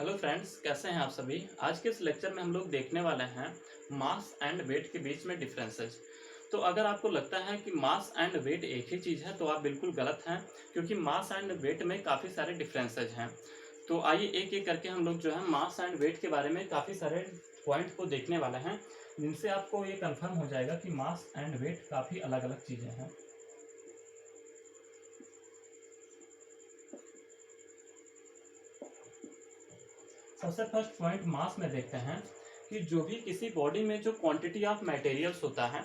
Hello friends, कैसे हैं आप सभी। आज के इस लेक्चर में हम लोग देखने वाले हैं मास एंड वेट के बीच में डिफरेंसेस। तो अगर आपको लगता है कि मास एंड वेट एक ही चीज़ है तो आप बिल्कुल गलत हैं, क्योंकि मास एंड वेट में काफ़ी सारे डिफरेंसेज हैं। तो आइए एक एक करके हम लोग जो है मास एंड वेट के बारे में काफ़ी सारे पॉइंट को देखने वाले हैं, जिनसे आपको ये कंफर्म हो जाएगा कि मास एंड वेट काफ़ी अलग अलग चीज़ें हैं। सबसे फर्स्ट पॉइंट मास में देखते हैं कि जो भी किसी बॉडी में जो क्वांटिटी ऑफ मटेरियल्स होता है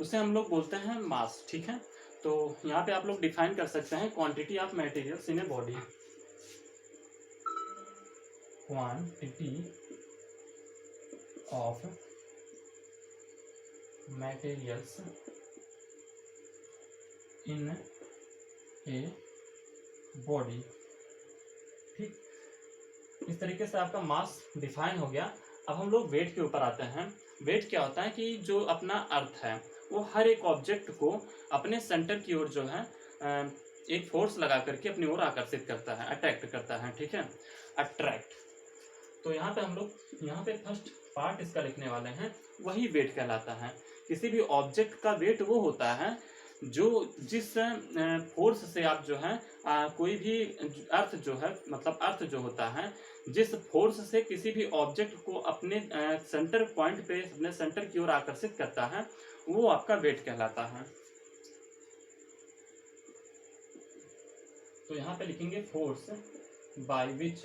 उसे हम लोग बोलते हैं मास। ठीक है, तो यहाँ पे आप लोग डिफाइन कर सकते हैं quantity of materials in a body. Quantity of materials in a body. ठीक, इस तरीके से आपका मास डिफाइन हो गया। अब हम लोग वेट के ऊपर आते हैं। वेट क्या होता है कि जो अपना अर्थ है वो हर एक ऑब्जेक्ट को अपने सेंटर की ओर जो है एक फोर्स लगा करके अपनी ओर आकर्षित करता है, अट्रैक्ट करता है। ठीक है, अट्रैक्ट। तो यहाँ पे हम लोग यहाँ पे फर्स्ट पार्ट इसका लिखने वाले हैं, वही वेट कहलाता है। किसी भी ऑब्जेक्ट का वेट वो होता है जो जिस फोर्स से आप जो है कोई भी अर्थ जो है, मतलब अर्थ जो होता है, जिस फोर्स से किसी भी ऑब्जेक्ट को अपने सेंटर पॉइंट पे, अपने सेंटर की ओर आकर्षित करता है, वो आपका वेट कहलाता है। तो यहाँ पे लिखेंगे force by which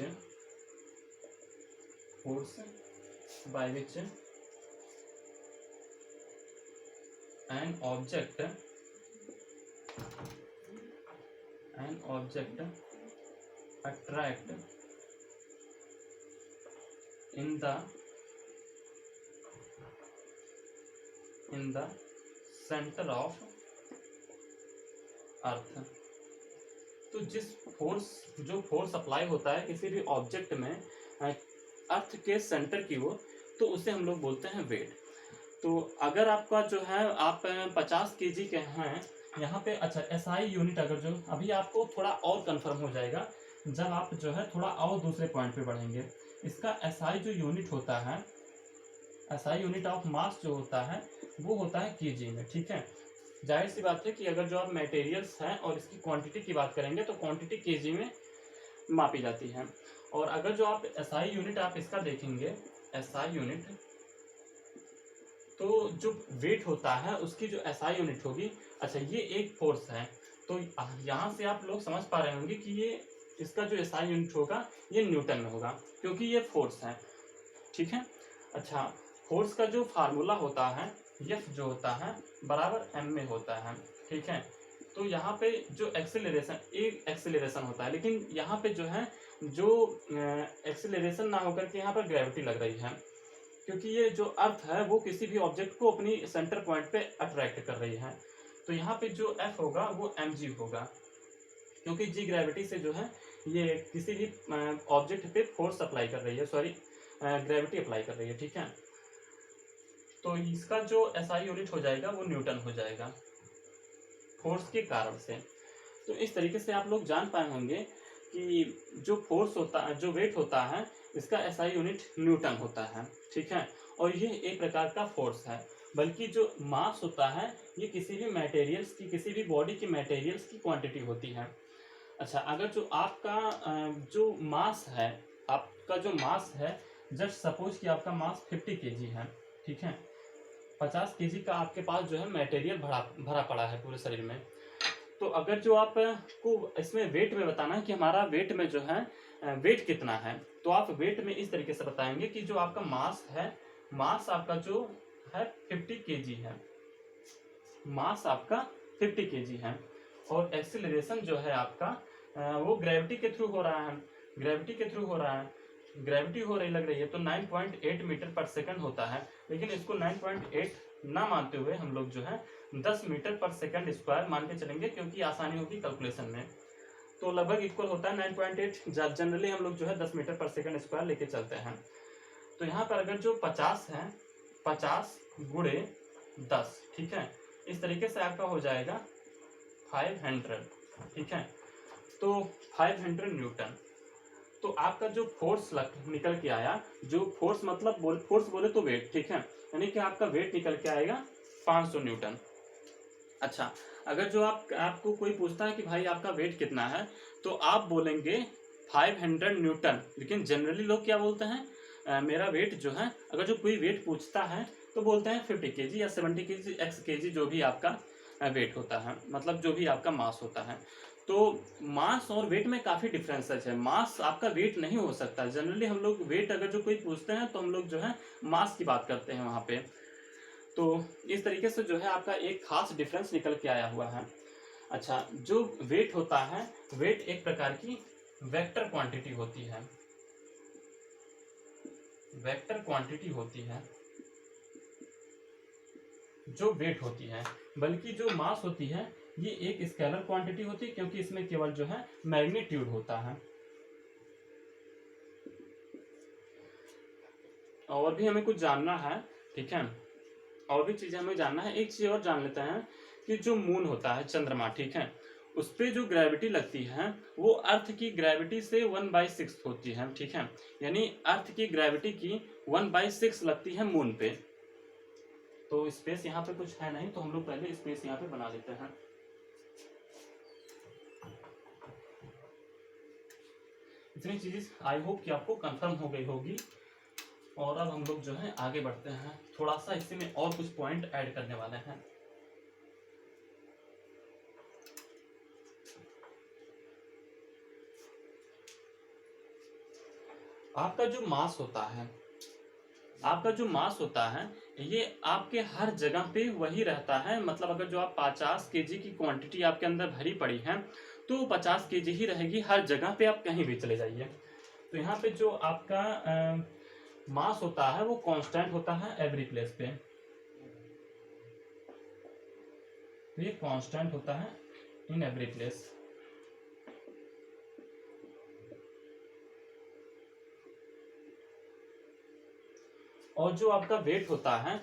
an object attract in the center of अर्थ। तो जो फोर्स अप्लाई होता है किसी भी ऑब्जेक्ट में अर्थ के सेंटर की ओर, तो उसे हम लोग बोलते हैं वेट। तो अगर आपका जो है आप 50 केजी के हैं यहाँ पे, अच्छा एसआई यूनिट, अगर जो अभी आपको थोड़ा और कंफर्म हो जाएगा जब आप जो है थोड़ा और दूसरे पॉइंट पे बढ़ेंगे। इसका एसआई जो यूनिट होता है, एसआई यूनिट ऑफ मास जो होता है वो होता है केजी में। ठीक है, जाहिर सी बात है कि अगर जो आप मटेरियल्स हैं और इसकी क्वांटिटी की बात करेंगे तो क्वांटिटी केजी में मापी जाती है। और अगर जो आप एसआई यूनिट आप इसका देखेंगे, एसआई यूनिट, तो जो वेट होता है उसकी जो एसआई यूनिट होगी, अच्छा ये एक फोर्स है, तो यहाँ से आप लोग समझ पा रहे होंगे कि ये इसका जो एसआई यूनिट होगा ये न्यूटन में होगा, क्योंकि ये फोर्स है। ठीक है, अच्छा फोर्स का जो फार्मूला होता है एफ जो होता है बराबर एम में होता है। ठीक है, तो यहाँ पे जो एक्सेलरेशन, एक एक्सेलरेशन होता है, लेकिन यहाँ पे जो है जो एक्सेलरेशन ना होकर के यहाँ पर ग्रेविटी लग रही है, क्योंकि ये जो अर्थ है वो किसी भी ऑब्जेक्ट को अपनी सेंटर पॉइंट पे अट्रैक्ट कर रही है। तो यहाँ पे जो एफ होगा वो एम जी होगा, क्योंकि जी ग्रेविटी से जो है ये किसी भी ऑब्जेक्ट पे फोर्स अप्लाई कर रही है, सॉरी ग्रेविटी अप्लाई कर रही है। ठीक है, तो इसका जो एसआई यूनिट हो जाएगा वो न्यूटन हो जाएगा फोर्स के कारण से। तो इस तरीके से आप लोग जान पाए होंगे कि जो फोर्स होता है, जो वेट होता है, इसका एसआई यूनिट न्यूटन होता है। ठीक है, और ये एक प्रकार का फोर्स है। बल्कि जो मास होता है ये किसी भी मटेरियल्स की, किसी भी बॉडी की मटेरियल्स की क्वांटिटी होती है। अच्छा, अगर जो आपका जो मास है, आपका जो मास है, जस्ट सपोज कि आपका मास 50 केजी है। ठीक है, 50 केजी का आपके पास जो है मटेरियल भरा पड़ा है पूरे शरीर में। तो अगर जो आपको इसमें वेट में बताना है कि हमारा वेट में जो है वेट कितना है, तो आप वेट में इस तरीके से बताएंगे कि जो आपका मास है, मास आपका जो है 50 केजी है, मास आपका 50 केजी है, और एक्सीलरेशन जो है आपका वो ग्रेविटी के थ्रू हो रहा है, ग्रेविटी के थ्रू हो रहा है, ग्रेविटी हो रही लग रही है, तो 9.8 मीटर पर सेकंड होता है। लेकिन इसको 9.8 ना मानते हुए हम लोग जो है 10 मीटर पर सेकंड स्क्वायर मान के चलेंगे, क्योंकि आसानी होगी कैलकुलेशन में। तो लगभग इक्वल होता है 9.8, जनरली हम लोग जो है 10 मीटर पर सेकंड स्क्वायर लेके चलते हैं। तो यहाँ पर अगर जो 50 है, 50 गुणे 10, ठीक है, इस तरीके से आपका हो जाएगा 500। ठीक है, तो 500 न्यूटन। तो आपका जो फोर्स निकल के आया, जो फोर्स मतलब फोर्स बोले तो वेट, ठीक है, यानी कि आपका वेट निकल के आएगा 500 न्यूटन। अच्छा, अगर जो आपको कोई पूछता है कि भाई आपका वेट कितना है, तो आप बोलेंगे 500 न्यूटन। लेकिन जनरली लोग क्या बोलते हैं, मेरा वेट जो है, अगर जो कोई वेट पूछता है तो बोलते हैं 50 केजी या 70 केजी, एक्स केजी, जो भी आपका वेट होता है, मतलब जो भी आपका मास होता है। तो मास और वेट में काफ़ी डिफरेंसेस है। मास आपका वेट नहीं हो सकता। जनरली हम लोग वेट अगर जो कोई पूछते हैं तो हम लोग जो है मास की बात करते हैं वहाँ पे। तो इस तरीके से जो है आपका एक खास डिफरेंस निकल के आया हुआ है। अच्छा, जो वेट होता है, वेट एक प्रकार की वेक्टर क्वांटिटी होती है, वेक्टर क्वांटिटी होती है जो वेट होती है। बल्कि जो मास होती है ये एक स्केलर क्वांटिटी होती है, क्योंकि इसमें केवल जो है मैग्नीट्यूड होता है। और भी हमें कुछ जानना है, ठीक है, और भी चीजें हमें जानना है। एक चीज और जान लेते हैं कि जो मून होता है, चंद्रमा, ठीक है, उस पर जो ग्रेविटी लगती है वो अर्थ की ग्रेविटी से 1/6 होती है, ठीक है, यानी अर्थ की ग्रेविटी की 1/6 लगती है मून पे। तो स्पेस यहाँ पे कुछ है नहीं, तो हम लोग पहले स्पेस यहाँ पे बना लेते हैं। इतनी चीज आई होप कि आपको कंफर्म हो गई होगी। और अब हम लोग जो है आगे बढ़ते हैं, थोड़ा सा इसी में और कुछ पॉइंट ऐड करने वाले हैं। आपका जो मास होता है, आपका जो मास होता है ये आपके हर जगह पे वही रहता है। मतलब अगर जो आप 50 केजी की क्वांटिटी आपके अंदर भरी पड़ी है तो 50 केजी ही रहेगी हर जगह पे, आप कहीं भी चले जाइए। तो यहाँ पे जो आपका मास होता है वो कांस्टेंट होता है एवरी प्लेस पे। तो ये कांस्टेंट होता है इन एवरी प्लेस। और जो आपका वेट होता है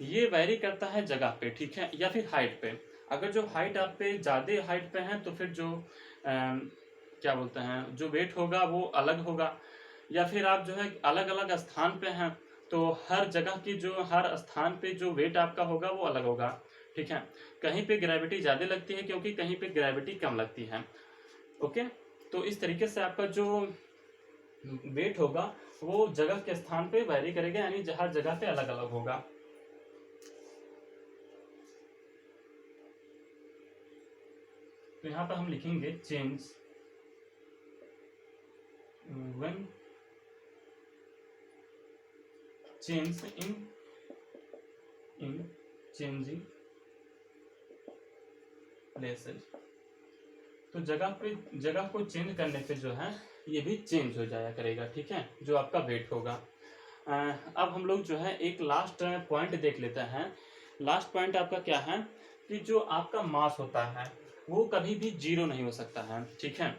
ये वैरी करता है जगह पे, ठीक है, या फिर हाइट पे। अगर जो हाइट आप पे ज़्यादा हाइट पे है तो फिर जो क्या बोलते हैं, जो वेट होगा वो अलग होगा। या फिर आप जो है अलग अलग स्थान पे हैं तो हर जगह की जो हर स्थान पे जो वेट आपका होगा वो अलग होगा, ठीक है। कहीं पे ग्रेविटी ज़्यादा लगती है क्योंकि कहीं पे ग्रेविटी कम लगती है। ओके, तो इस तरीके से आपका जो वेट होगा वो जगह के स्थान पे वैरी करेगा, यानी हर जगह पे अलग अलग होगा। तो यहाँ पर हम लिखेंगे change when change in changing places. तो जगह को चेंज करने पे जो है ये भी चेंज हो जाया करेगा, ठीक है, जो आपका वेट होगा। अब हम लोग जो है एक लास्ट पॉइंट देख लेते हैं। लास्ट पॉइंट आपका क्या है कि जो आपका मास होता है वो कभी भी जीरो नहीं हो सकता है, ठीक है,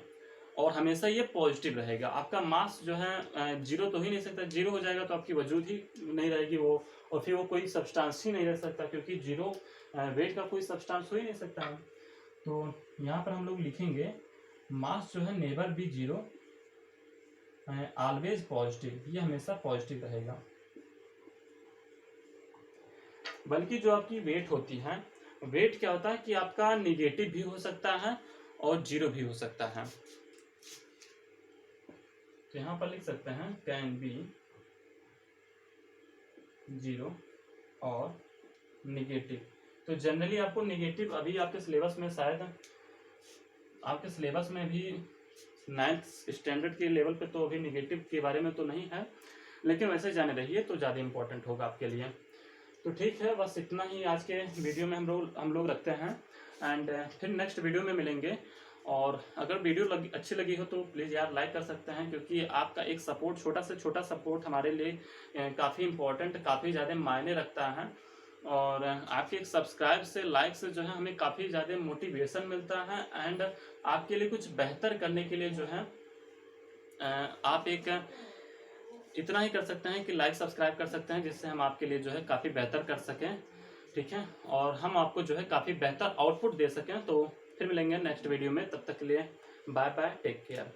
और हमेशा ये पॉजिटिव रहेगा। आपका मास जो है जीरो तो ही नहीं सकता, जीरो हो जाएगा तो आपकी वजूद ही नहीं रहेगी वो, और फिर वो कोई सब्सटेंस ही नहीं रह सकता, क्योंकि जीरो वेट का कोई सब्सटेंस हो ही नहीं सकता है। तो यहाँ पर हम लोग लिखेंगे मास जो है never be zero, always positive, ये हमेशा पॉजिटिव रहेगा। बल्कि जो आपकी वेट होती है, वेट क्या होता है कि आपका निगेटिव भी हो सकता है और जीरो भी हो सकता है। तो यहाँ पर लिख सकते हैं कैन बी जीरो और निगेटिव। तो जनरली आपको निगेटिव अभी आपके सिलेबस में शायद आपके सिलेबस में भी 9th स्टैंडर्ड के लेवल पे तो अभी निगेटिव के बारे में तो नहीं है, लेकिन वैसे जाने रहिए तो ज़्यादा इम्पोर्टेंट होगा आपके लिए। तो ठीक है, बस इतना ही आज के वीडियो में हम लोग रखते हैं। एंड फिर नेक्स्ट वीडियो में मिलेंगे। और अगर वीडियो अच्छी लगी हो तो प्लीज़ यार लाइक कर सकते हैं, क्योंकि आपका एक सपोर्ट, छोटा से छोटा सपोर्ट हमारे लिए काफ़ी इम्पोर्टेंट, काफ़ी ज़्यादा मायने रखता है। और आपके एक सब्सक्राइब से, लाइक से जो है हमें काफ़ी ज़्यादा मोटिवेशन मिलता है। एंड आपके लिए कुछ बेहतर करने के लिए जो है आप एक इतना ही कर सकते हैं कि लाइक सब्सक्राइब कर सकते हैं, जिससे हम आपके लिए जो है काफ़ी बेहतर कर सकें, ठीक है, और हम आपको जो है काफ़ी बेहतर आउटपुट दे सकें। तो फिर मिलेंगे नेक्स्ट वीडियो में, तब तक के लिए बाय बाय, टेक केयर।